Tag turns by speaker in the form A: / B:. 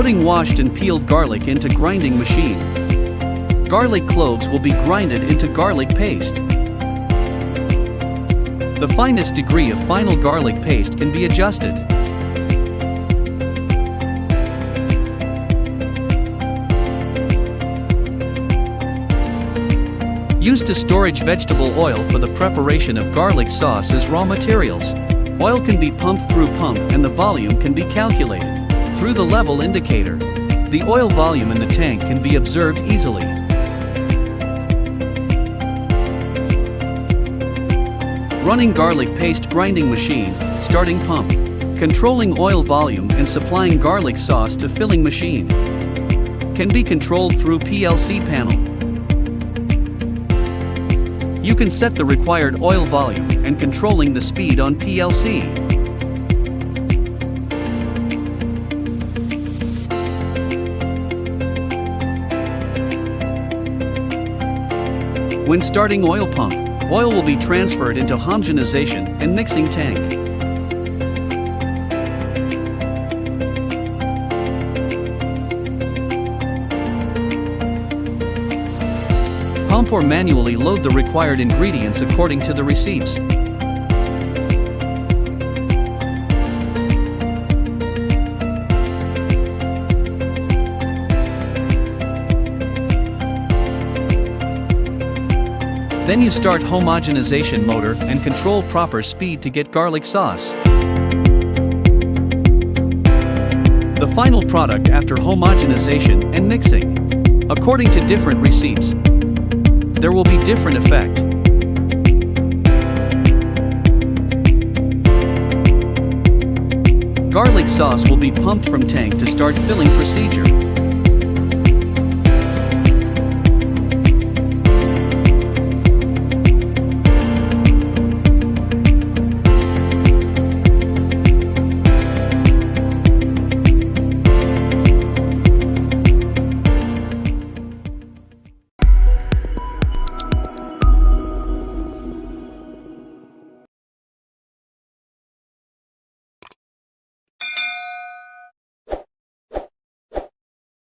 A: Putting washed and peeled garlic into grinding machine. Garlic cloves will be grinded into garlic paste. The finest degree of final garlic paste can be adjusted. Used to storage vegetable oil for the preparation of garlic sauce as raw materials. Oil can be pumped through pump and the volume can be calculated through the level indicator. The oil volume in the tank can be observed easily. Running garlic paste grinding machine, starting pump. Controlling oil volume and supplying garlic sauce to filling machine. Can be controlled through PLC panel. You can set the required oil volume and controlling the speed on PLC. When starting oil pump, oil will be transferred into homogenization and mixing tank. Pump or manually load the required ingredients according to the receipts. Then you start homogenization motor and control proper speed to get garlic sauce. The final product after homogenization and mixing. According to different receipts, there will be different effect. Garlic sauce will be pumped from tank to start filling procedure.